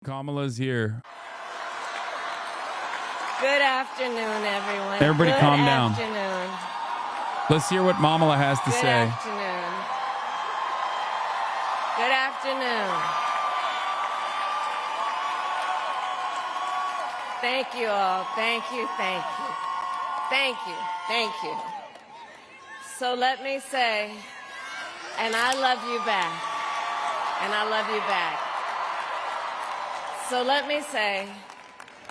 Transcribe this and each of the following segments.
Kamala's here. Good afternoon, everyone. Everybody calm down. Good afternoon. Let's hear what Kamala has to say. Good afternoon. Good afternoon. Thank you all. Thank you, thank you. Thank you, thank you. So let me say, and I love you back. And I love you back. So let me say,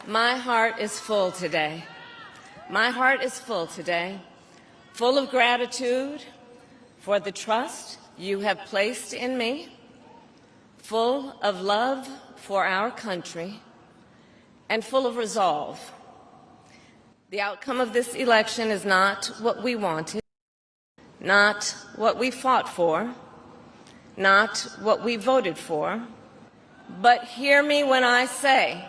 my heart is full today. My heart is full today, full of gratitude for the trust you have placed in me, full of love for our country, and full of resolve. The outcome of this election is not what we wanted, not what we fought for, not what we voted for, but hear me when I say,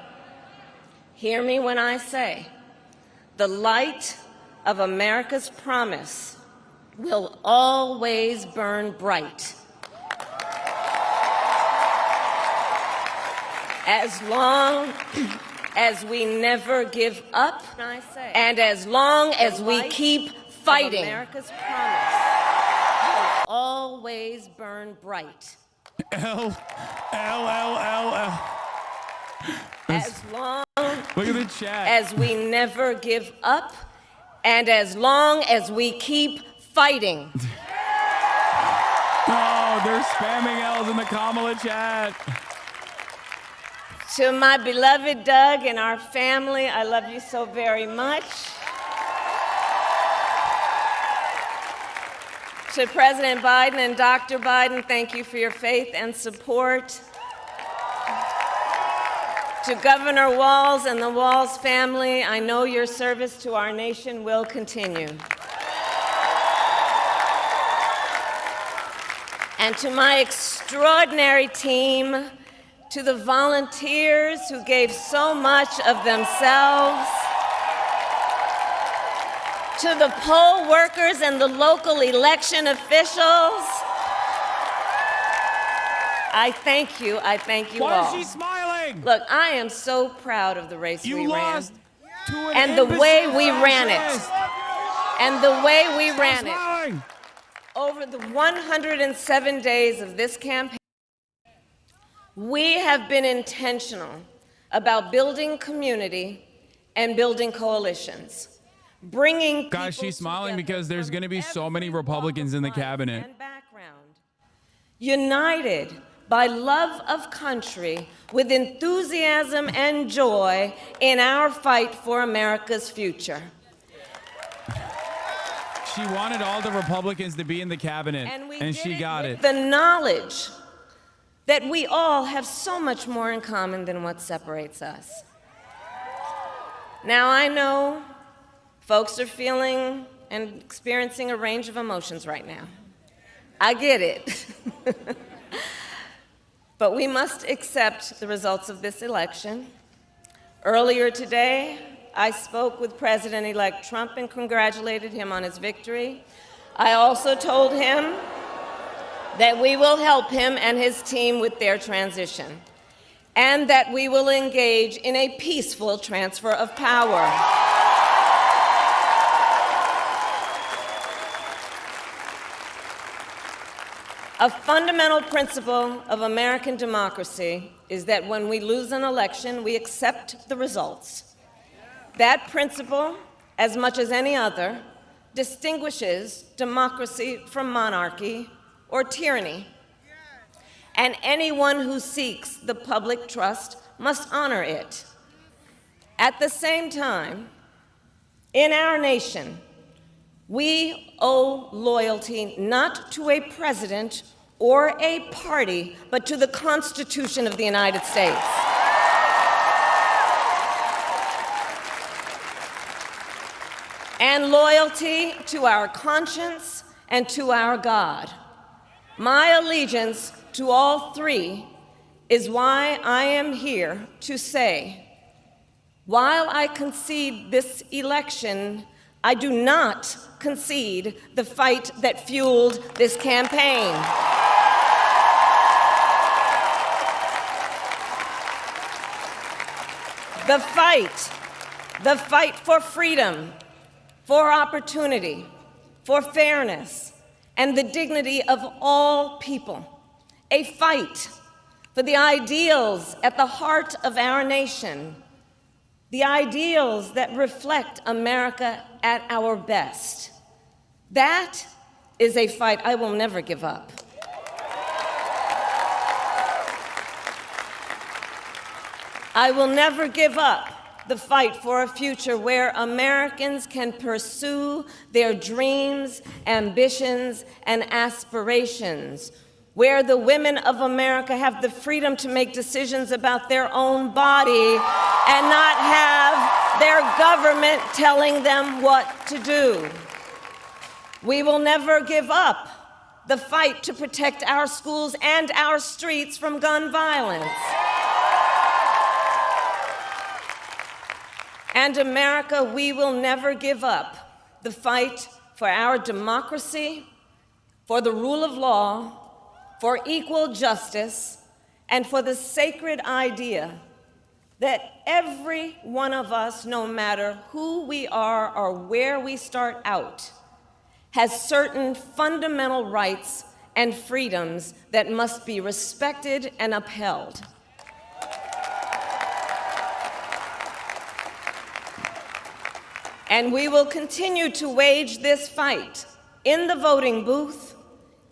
the light of America's promise will always burn bright. As long as we never give up, and as long as we keep fighting, America's promise will always burn bright. L. As long Look at the chat. as we never give up, and as long as we keep fighting. Oh, they're spamming L's in the Kamala chat. To my beloved Doug and our family, I love you so very much. To President Biden and Dr. Biden, thank you for your faith and support. To Governor Walz and the Walz family, I know your service to our nation will continue. And to my extraordinary team, to the volunteers who gave so much of themselves, to the poll workers and the local election officials, I thank you all. Why is she smiling? Look, I am so proud of the race we ran. Lost to an And the way we ran it. fascist. And the way we Stop ran it. smiling. Over the 107 days of this campaign, we have been intentional about building community and building coalitions. Bringing Guys, people she's smiling together because there's from going to be so many every walk Republicans of in the life cabinet. and background, united by love of country, with enthusiasm and joy in our fight for America's future. She wanted all the Republicans to be in the cabinet, and she got it. The knowledge that we all have so much more in common than what separates us. Now, I know folks are feeling and experiencing a range of emotions right now. I get it. But we must accept the results of this election. Earlier today, I spoke with President-elect Trump and congratulated him on his victory. I also told him that we will help him and his team with their transition, and that we will engage in a peaceful transfer of power. A fundamental principle of American democracy is that when we lose an election, we accept the results. That principle, as much as any other, distinguishes democracy from monarchy or tyranny. And anyone who seeks the public trust must honor it. At the same time, in our nation, we owe loyalty not to a president or a party, but to the Constitution of the United States. And loyalty to our conscience and to our God. My allegiance to all three is why I am here to say, while I concede this election, I do not concede the fight that fueled this campaign. The fight for freedom, for opportunity, for fairness, and the dignity of all people. A fight for the ideals at the heart of our nation, the ideals that reflect America at our best. That is a fight I will never give up. I will never give up the fight for a future where Americans can pursue their dreams, ambitions, and aspirations, where the women of America have the freedom to make decisions about their own body and not have their government telling them what to do. We will never give up the fight to protect our schools and our streets from gun violence. And America, we will never give up the fight for our democracy, for the rule of law, for equal justice, and for the sacred idea that every one of us, no matter who we are or where we start out, has certain fundamental rights and freedoms that must be respected and upheld. And we will continue to wage this fight in the voting booth,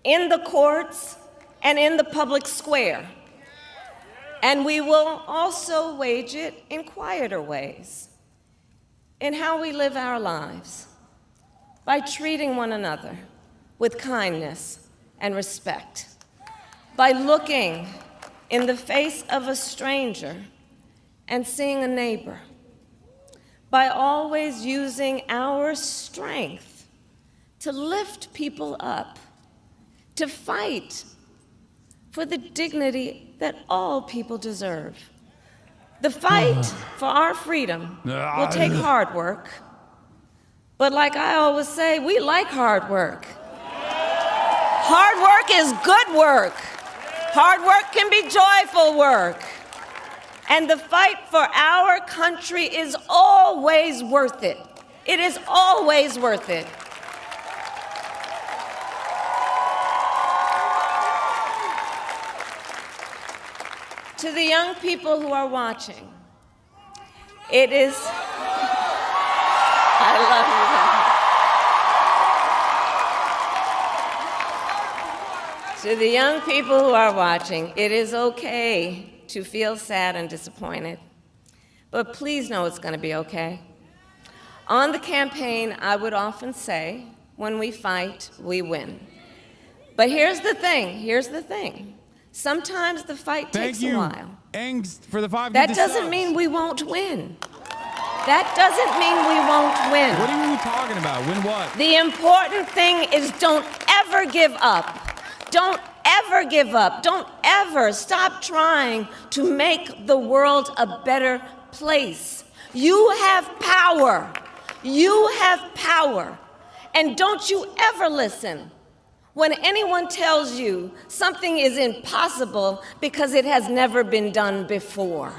in the courts, and in the public square. And we will also wage it in quieter ways, in how we live our lives, by treating one another with kindness and respect, by looking in the face of a stranger and seeing a neighbor, by always using our strength to lift people up, to fight for the dignity that all people deserve. The fight for our freedom will take hard work, but like I always say, we like hard work. Hard work is good work. Hard work can be joyful work. And the fight for our country is always worth it. It is always worth it. To the young people who are watching, it is, I love you. To the young people who are watching, it is okay to feel sad and disappointed, but please know it's going to be okay. On the campaign, I would often say, when we fight, we win. But here's the thing. Sometimes the fight takes a while. Angst for the 5 That doesn't mean we won't win. That doesn't mean we won't win. What are you talking about? Win what? The important thing is don't ever give up. Don't ever give up. Don't ever stop trying to make the world a better place. You have power. You have power. And don't you ever listen when anyone tells you something is impossible because it has never been done before.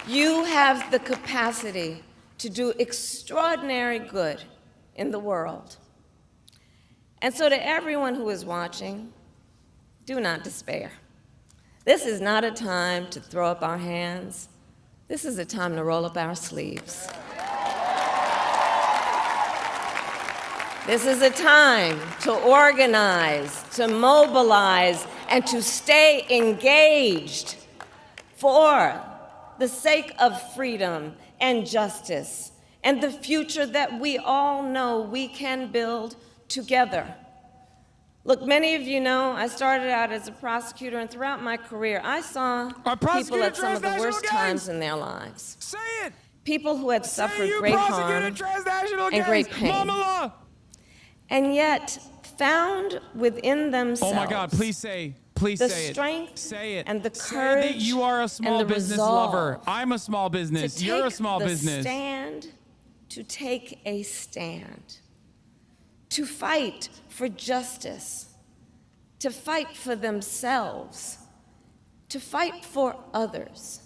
You have the capacity to do extraordinary good in the world. And so to everyone who is watching, do not despair. This is not a time to throw up our hands. This is a time to roll up our sleeves. This is a time to organize, to mobilize, and to stay engaged for the sake of freedom and justice, and the future that we all know we can build together. Look, many of you know I started out as a prosecutor, and throughout my career, I saw people at some of the worst times in their lives. Say it! People who had suffered great harm and great pain. Mama. And yet, found within themselves, oh my God, please say it. The strength and the courage say that you are a small business lover. I'm a small business. You're a small business. To take a stand, to fight for justice, to fight for themselves, to fight for others.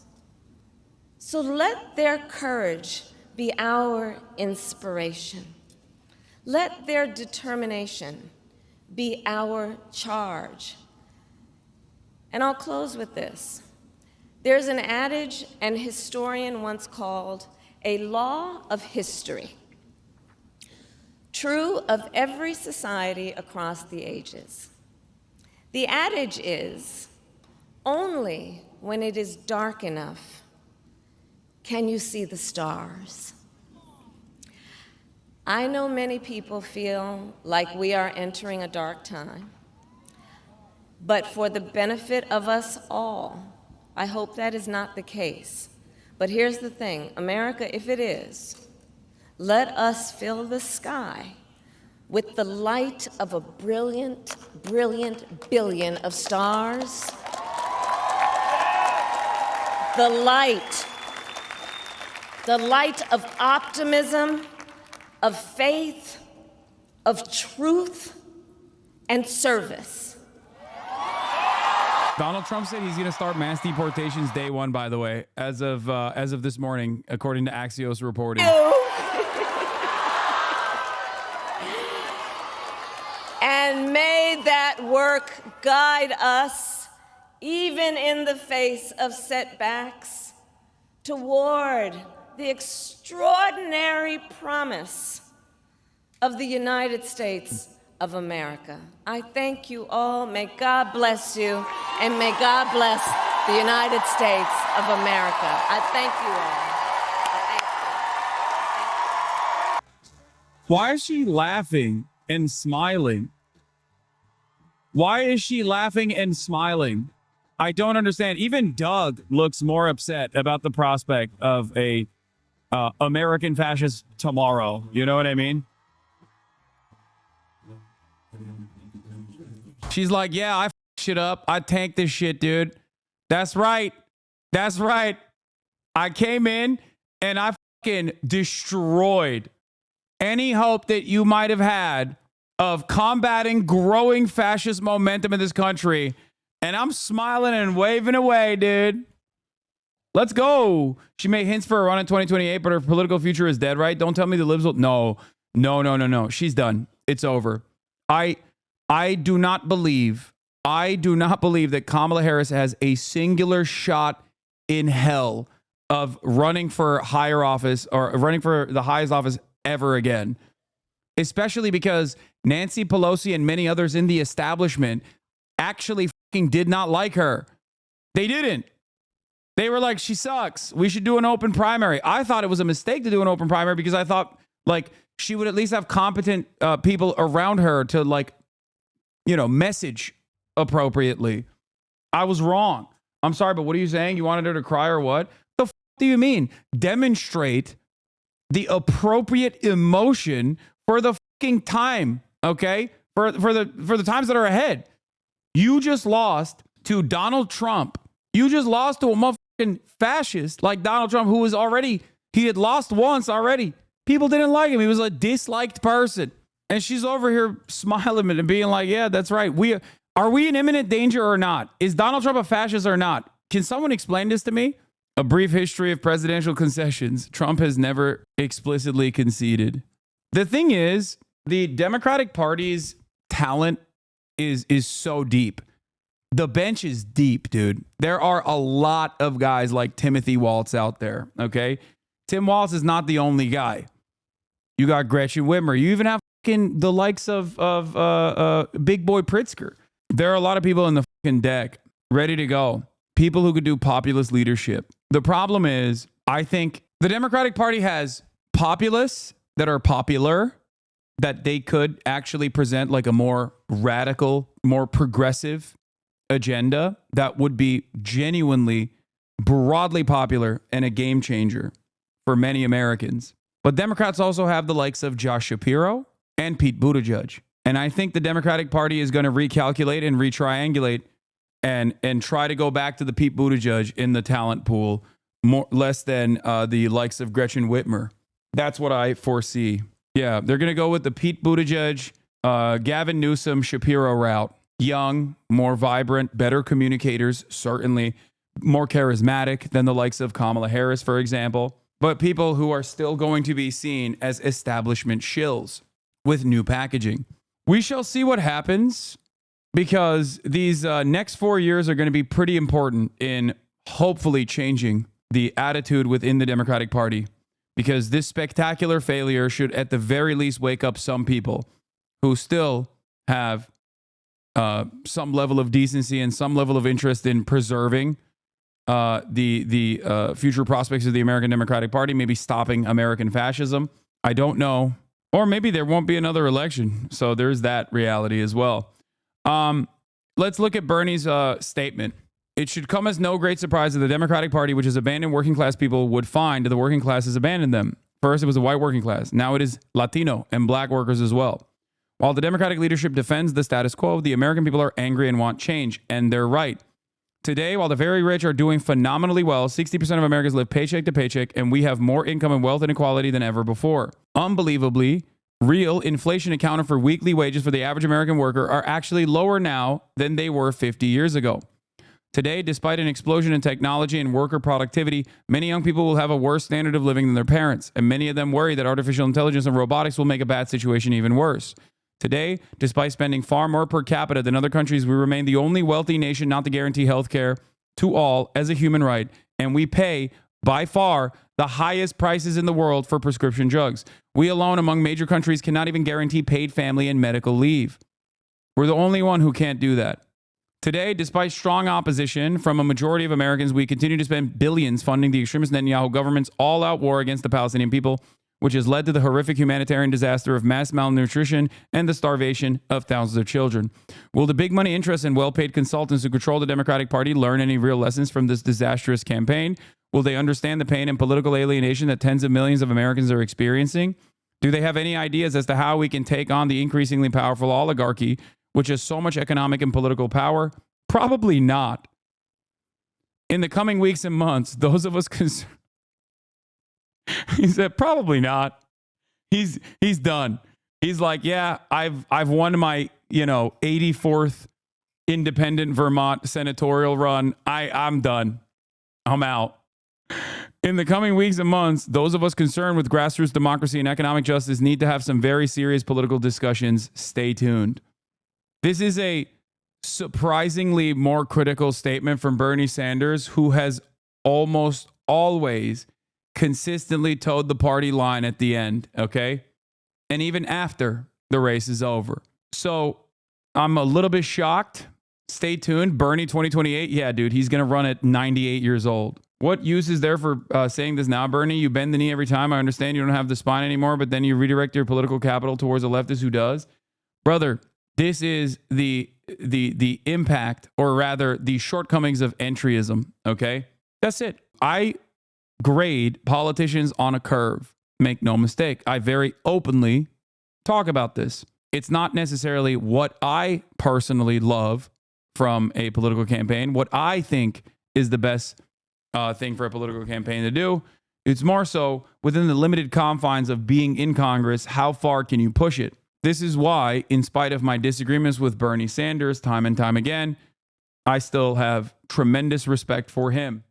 So let their courage be our inspiration. Let their determination be our charge. And I'll close with this. There's an adage an historian once called a law of history, true of every society across the ages. The adage is, only when it is dark enough can you see the stars. I know many people feel like we are entering a dark time, but for the benefit of us all, I hope that is not the case. But here's the thing, America, if it is, let us fill the sky with the light of a brilliant, brilliant billion of stars. The light of optimism, of faith, of truth, and service. Donald Trump said he's going to start mass deportations day one, by the way, as of this morning, according to Axios reporting. And may that work guide us, even in the face of setbacks, toward the extraordinary promise of the United States of America. I thank you all. May God bless you, and may God bless the United States of America. I thank you all. Why is she laughing and smiling? Why is she laughing and smiling? I don't understand. Even Doug looks more upset about the prospect of a American fascist tomorrow. You know what I mean? She's like, yeah, I shit up. I tanked this shit, dude. That's right. That's right. I came in and I fucking destroyed any hope that you might have had of combating growing fascist momentum in this country. And I'm smiling and waving away, dude. Let's go. She made hints for a run in 2028, but her political future is dead, right? Don't tell me the libs will. No. She's done. It's over. I do not believe that Kamala Harris has a singular shot in hell of running for higher office or running for the highest office ever again. Especially because Nancy Pelosi and many others in the establishment actually fucking did not like her. They didn't. They were like, she sucks. We should do an open primary. I thought it was a mistake to do an open primary because I thought like she would at least have competent people around her to like, you know, message appropriately. I was wrong. I'm sorry, but what are you saying? You wanted her to cry or what? The f do you mean? Demonstrate the appropriate emotion for the fucking time, okay? For the times that are ahead. You just lost to Donald Trump. You just lost to a motherfucking fascist like Donald Trump, who was already, he had lost once already. People didn't like him. He was a disliked person. And she's over here smiling and being like, yeah, that's right. Are we in imminent danger or not? Is Donald Trump a fascist or not? Can someone explain this to me? A brief history of presidential concessions. Trump has never explicitly conceded. The thing is, the Democratic Party's talent is so deep. The bench is deep, dude. There are a lot of guys like Timothy Waltz out there, okay? Tim Waltz is not the only guy. You got Gretchen Whitmer. You even have the likes of Big Boy Pritzker. There are a lot of people in the fucking deck ready to go. People who could do populist leadership. The problem is, I think the Democratic Party has populists that are popular, that they could actually present like a more radical, more progressive agenda that would be genuinely broadly popular and a game changer for many Americans. But Democrats also have the likes of Josh Shapiro and Pete Buttigieg. And I think the Democratic Party is going to recalculate and retriangulate and try to go back to the Pete Buttigieg in the talent pool, less than the likes of Gretchen Whitmer. That's what I foresee. Yeah, they're going to go with the Pete Buttigieg, Gavin Newsom, Shapiro route. young, more vibrant, better communicators, certainly more charismatic than the likes of Kamala Harris, for example, but people who are still going to be seen as establishment shills with new packaging. We shall see what happens, because these next 4 years are going to be pretty important in hopefully changing the attitude within the Democratic Party, because this spectacular failure should at the very least wake up some people who still have some level of decency and some level of interest in preserving the future prospects of the American Democratic Party, maybe stopping American fascism. I don't know. Or maybe there won't be another election. So there's that reality as well. Let's look at Bernie's statement. It should come as no great surprise that the Democratic Party, which has abandoned working class people, would find the working class has abandoned them. First, it was the white working class. Now it is Latino and black workers as well. While the Democratic leadership defends the status quo, the American people are angry and want change, and they're right. Today, while the very rich are doing phenomenally well, 60% of Americans live paycheck to paycheck, and we have more income and wealth inequality than ever before. Unbelievably, real inflation accounted for weekly wages for the average American worker are actually lower now than they were 50 years ago. Today, despite an explosion in technology and worker productivity, many young people will have a worse standard of living than their parents, and many of them worry that artificial intelligence and robotics will make a bad situation even worse. Today, despite spending far more per capita than other countries, we remain the only wealthy nation not to guarantee health care to all as a human right, and we pay, by far, the highest prices in the world for prescription drugs. We alone among major countries cannot even guarantee paid family and medical leave. We're the only one who can't do that. Today, despite strong opposition from a majority of Americans, we continue to spend billions funding the extremist Netanyahu government's all-out war against the Palestinian people, which has led to the horrific humanitarian disaster of mass malnutrition and the starvation of thousands of children. Will the big money interests and well-paid consultants who control the Democratic Party learn any real lessons from this disastrous campaign? Will they understand the pain and political alienation that tens of millions of Americans are experiencing? Do they have any ideas as to how we can take on the increasingly powerful oligarchy, which has so much economic and political power? Probably not. In the coming weeks and months, those of us concerned, he said, probably not. He's done. He's like, yeah, I've won my 84th independent Vermont senatorial run. I'm done. I'm out. In the coming weeks and months, those of us concerned with grassroots democracy and economic justice need to have some very serious political discussions. Stay tuned. This is a surprisingly more critical statement from Bernie Sanders, who has almost always consistently towed the party line at the end, okay? And even after the race is over. So I'm a little bit shocked. Stay tuned. Bernie 2028. Yeah, dude, he's going to run at 98 years old. What use is there for saying this now, Bernie? You bend the knee every time. I understand you don't have the spine anymore, but then you redirect your political capital towards a leftist who does. Brother, this is the impact, or rather the shortcomings of entryism, okay? That's it. I grade politicians on a curve. Make no mistake. I very openly talk about this. It's not necessarily what I personally love from a political campaign, what I think is the best thing for a political campaign to do. It's more so within the limited confines of being in Congress, how far can you push it? This is why, in spite of my disagreements with Bernie Sanders time and time again, I still have tremendous respect for him.